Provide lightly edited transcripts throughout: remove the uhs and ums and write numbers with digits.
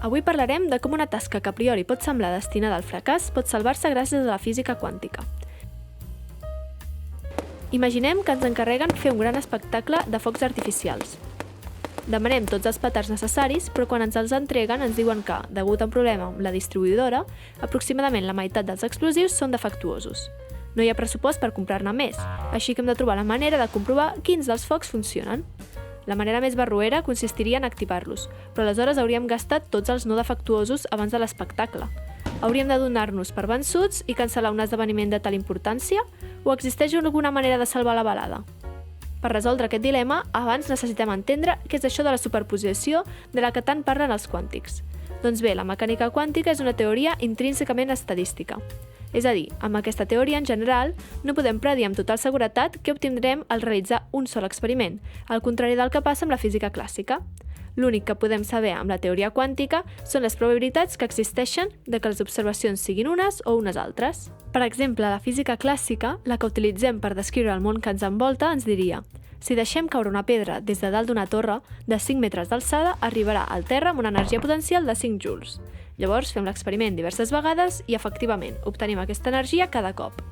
Avui parlarem de com una tasca que a priori pot semblar destinada al fracàs pot salvar-se gràcies a la física quàntica. Imaginem que ens encarreguen fer un gran espectacle de focs artificials. Demanem tots els petards necessaris, però quan ens els entreguen ens diuen que, degut a un problema amb la distribuïdora, aproximadament la meitat dels explosius són defectuosos. No hi ha pressupost per comprar-ne més, així que hem de trobar la manera de comprovar quins dels focs funcionen. La manera més barroera consistiria en activar-los, però aleshores hauríem gastat tots els no defectuosos abans de l'espectacle. Hauríem de donar-nos per vençuts i cancel·lar un esdeveniment de tal importància? O existeix alguna manera de salvar la balada? Per resoldre aquest dilema, abans necessitem entendre què és això de la superposició de la que tant parlen els quàntics. Doncs bé, la mecànica quàntica és una teoria intrínsecament estadística. És a dir, amb aquesta teoria en general, no podem predir amb total seguretat què obtindrem al realitzar un sol experiment, al contrari del que passa amb la física clàssica. L'únic que podem saber amb la teoria quàntica són les probabilitats que existeixen de que les observacions siguin unes o unes altres. Per exemple, a la física clàssica, la que utilitzem per descriure el món que ens envolta, ens diria: si deixem caure una pedra des de dalt d'una torre de 5 metres d'alçada, arribarà al terra amb una energia potencial de 5 joules. Llavors fem l'experiment diverses vegades i, efectivament, obtenim aquesta energia cada cop.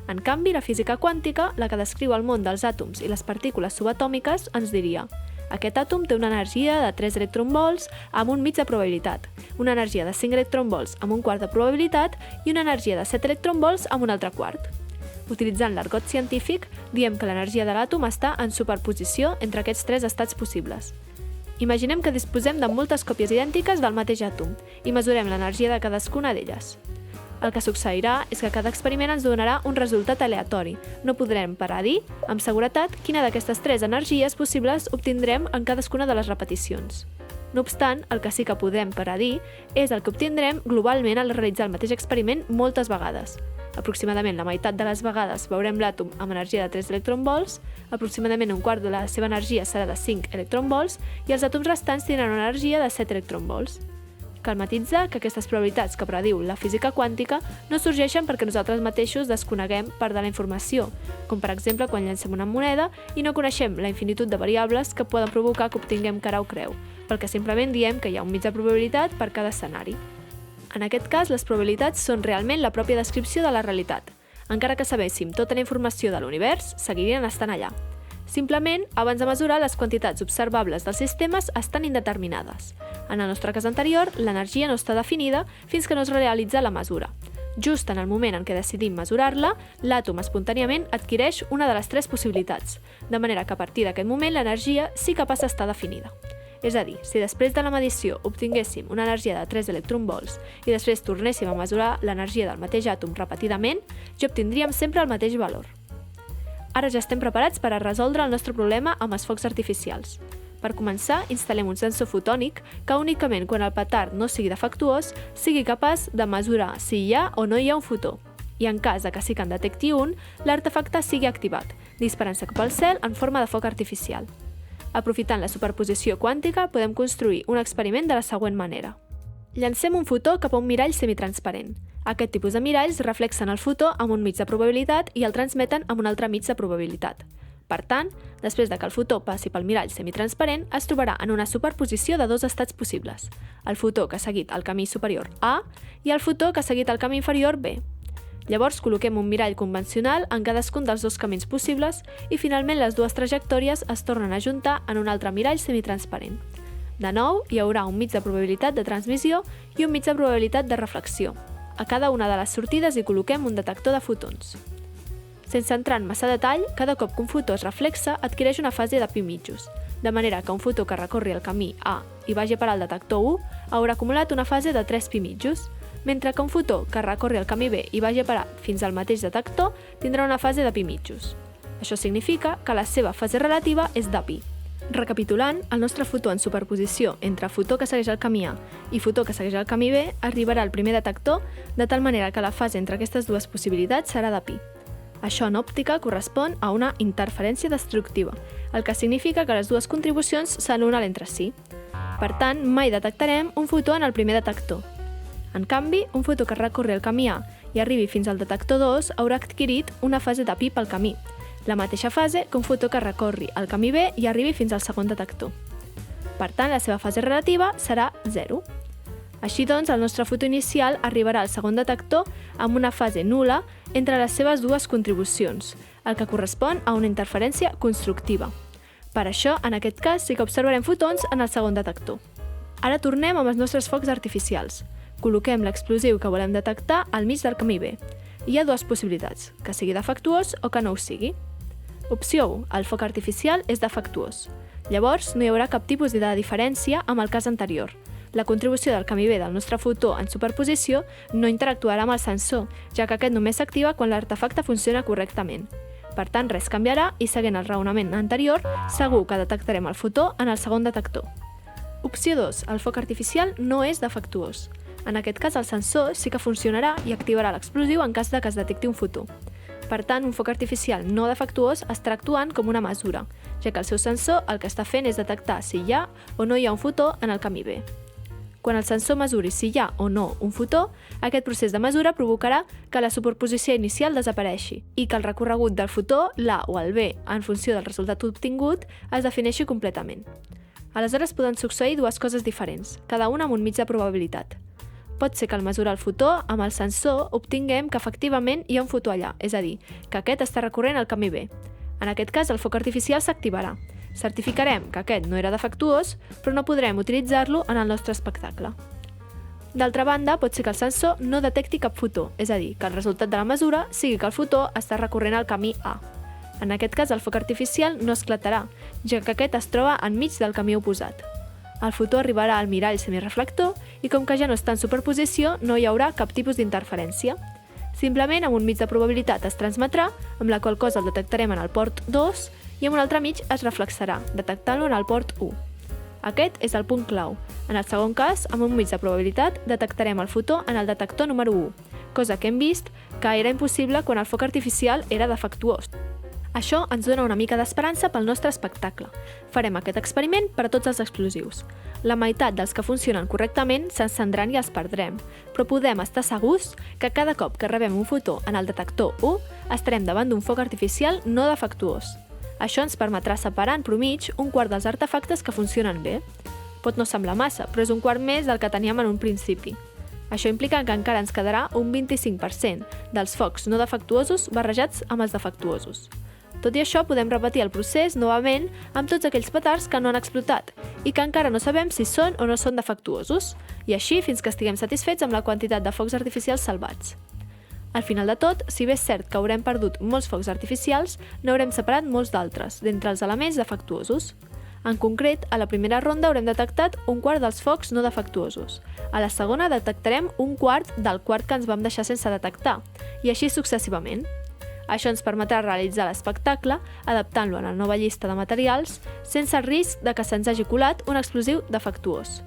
En canvi, la física quàntica, la que descriu el món dels àtoms i les partícules subatòmiques, ens diria: aquest àtom té una energia de 3 electronvolts amb un mig de probabilitat, una energia de 5 electronvolts amb un quart de probabilitat i una energia de 7 electronvolts amb un altre quart. Utilitzant l'argot científic, diem que l'energia de l'àtom està en superposició entre aquests 3 estats possibles. Imaginem que disposem de moltes còpies idèntiques del mateix àtom i mesurem l'energia de cadascuna d'elles. El que succeirà és que cada experiment ens donarà un resultat aleatori. No podrem dir amb seguretat quina d'aquestes 3 energies possibles obtindrem en cadascuna de les repeticions. No obstant, el que sí que podem dir és el que obtindrem globalment al realitzar el mateix experiment moltes vegades. Aproximadament la meitat de les vegades veurem l'àtom amb energia de 3 electronvolts, aproximadament un quart de la seva energia serà de 5 electronvolts i els àtoms restants tindran una energia de 7 electronvolts. Cal matitzar que aquestes probabilitats que prediu la física quàntica no sorgeixen perquè nosaltres mateixos desconeguem part de la informació, com per exemple quan llancem una moneda i no coneixem la infinitud de variables que poden provocar que obtinguem cara o creu, perquè simplement diem que hi ha un mig de probabilitat per cada escenari. En aquest cas, les probabilitats són realment la pròpia descripció de la realitat. Encara que sabéssim tota la informació de l'univers, seguirien estant allà. Simplement, abans de mesurar, les quantitats observables dels sistemes estan indeterminades. En el nostre cas anterior, l'energia no està definida fins que no es realitza la mesura. Just en el moment en què decidim mesurar-la, l'àtom espontàniament adquireix una de les 3 possibilitats, de manera que a partir d'aquest moment l'energia sí que passa a estar definida. És a dir, si després de la medició obtinguéssim una energia de 3 electronvolts i després tornéssim a mesurar l'energia del mateix àtom repetidament, ja obtindríem sempre el mateix valor. Ara ja estem preparats per a resoldre el nostre problema amb els focs artificials. Per començar, instal·lem un sensor fotònic que únicament quan el petard no sigui defectuós sigui capaç de mesurar si hi ha o no hi ha un fotó. I en cas de que sí que en detecti un, l'artefacte sigui activat, disparant-se cap al cel en forma de foc artificial. Aprofitant la superposició quàntica, podem construir un experiment de la següent manera. Llancem un fotó cap a un mirall semitransparent. Aquest tipus de miralls reflexen el fotó amb un mig de probabilitat i el transmeten amb un altre mig de probabilitat. Per tant, després de que el fotó passi pel mirall semitransparent, es trobarà en una superposició de 2 estats possibles: el fotó que ha seguit el camí superior A i el fotó que ha seguit el camí inferior B. Llavors col·loquem un mirall convencional en cadascun dels 2 camins possibles i finalment les 2 trajectòries es tornen a juntar en un altre mirall semitransparent. De nou, hi haurà un mig de probabilitat de transmissió i un mig de probabilitat de reflexió. A cada una de les sortides hi col·loquem un detector de fotons. Sense entrar en massa detall, cada cop que un fotó es reflexa adquireix una fase de pi mitjos, de manera que un fotó que recorri el camí A i vagi a parar al detector 1 haurà acumulat una fase de 3 pi mitjos, mentre que un fotó que recorri el camí B i vagi a parar fins al mateix detector tindrà una fase de pi mitjos. Això significa que la seva fase relativa és de pi. Recapitulant, el nostre fotó en superposició entre fotó que segueix el camí A i fotó que segueix el camí B arribarà al primer detector de tal manera que la fase entre aquestes 2 possibilitats serà de pi. Això en òptica correspon a una interferència destructiva, el que significa que les 2 contribucions s'anulen entre si. Per tant, mai detectarem un fotó en el primer detector. En canvi, un fotó que recorri el camí A i arribi fins al detector 2 haurà adquirit una fase de pi pel camí, la mateixa fase que un fotó que recorri el camí B i arribi fins al segon detector. Per tant, la seva fase relativa serà 0. Així doncs, el nostre foto inicial arribarà al segon detector amb una fase nul·la entre les seves dues contribucions, el que correspon a una interferència constructiva. Per això, en aquest cas, sí que observarem fotons en el segon detector. Ara tornem amb els nostres focs artificials. Col·loquem l'explosiu que volem detectar al mig del camí B. Hi ha dues possibilitats, que sigui defectuós o que no ho sigui. Opció 1. El foc artificial és defectuós. Llavors, no hi haurà cap tipus de diferència amb el cas anterior. La contribució del camí B del nostre fotó en superposició no interactuarà amb el sensor, ja que aquest només s'activa quan l'artefacte funciona correctament. Per tant, res canviarà i, seguint el raonament anterior, segur que detectarem el fotó en el segon detector. Opció 2. El foc artificial no és defectuós. En aquest cas, el sensor sí que funcionarà i activarà l'explosiu en cas de que es detecti un fotó. Per tant, un foc artificial no defectuós estarà actuant com una mesura, ja que el seu sensor el que està fent és detectar si hi ha o no hi ha un fotó en el camí B. Quan el sensor mesuri si hi ha o no un fotó, aquest procés de mesura provocarà que la superposició inicial desapareixi i que el recorregut del fotó, l'A o el B, en funció del resultat obtingut, es defineixi completament. Aleshores poden succeir dues coses diferents, cada una amb un mig de probabilitat. Pot ser que al mesurar el fotó, amb el sensor obtinguem que efectivament hi ha un fotó allà, és a dir, que aquest està recorrent al camí B. En aquest cas, el foc artificial s'activarà. Certificarem que aquest no era defectuós, però no podrem utilitzar-lo en el nostre espectacle. D'altra banda, pot ser que el sensor no detecti cap fotó, és a dir, que el resultat de la mesura sigui que el fotó està recorrent al camí A. En aquest cas, el foc artificial no esclatarà, ja que aquest es troba enmig del camí oposat. El fotó arribarà al mirall semireflector i com que ja no està en superposició, no hi haurà cap tipus d'interferència. Simplement amb un mig de probabilitat es transmetrà, amb la qual cosa el detectarem en el port 2 i amb un altre mig es reflexarà, detectant-lo en el port 1. Aquest és el punt clau. En el segon cas, amb un mig de probabilitat, detectarem el fotó en el detector número 1, cosa que hem vist que era impossible quan el foc artificial era defectuós. Això ens dona una mica d'esperança pel nostre espectacle. Farem aquest experiment per a tots els explosius. La meitat dels que funcionen correctament s'encendran i els perdrem, però podem estar segurs que cada cop que rebem un fotó en el detector 1 estarem davant d'un foc artificial no defectuós. Això ens permetrà separar en promig un quart dels artefactes que funcionen bé. Pot no semblar massa, però és un quart més del que teníem en un principi. Això implica que encara ens quedarà un 25% dels focs no defectuosos barrejats amb els defectuosos. Tot i això, podem repetir el procés novament amb tots aquells petards que no han explotat i que encara no sabem si són o no són defectuosos, i així fins que estiguem satisfets amb la quantitat de focs artificials salvats. Al final de tot, si bé és cert que haurem perdut molts focs artificials, n'haurem separat molts d'altres, d'entre els elements defectuosos. En concret, a la primera ronda haurem detectat un quart dels focs no defectuosos. A la segona detectarem un quart del quart que ens vam deixar sense detectar, i així successivament. Això ens permetrà realitzar l'espectacle adaptant-lo a la nova llista de materials sense el risc de que se'ns hagi colat un explosiu defectuós.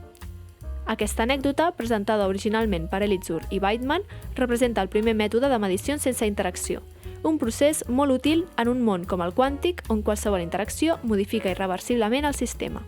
Aquesta anècdota, presentada originalment per Elitzur i Weidman, representa el primer mètode de medició sense interacció, un procés molt útil en un món com el quàntic on qualsevol interacció modifica irreversiblement el sistema.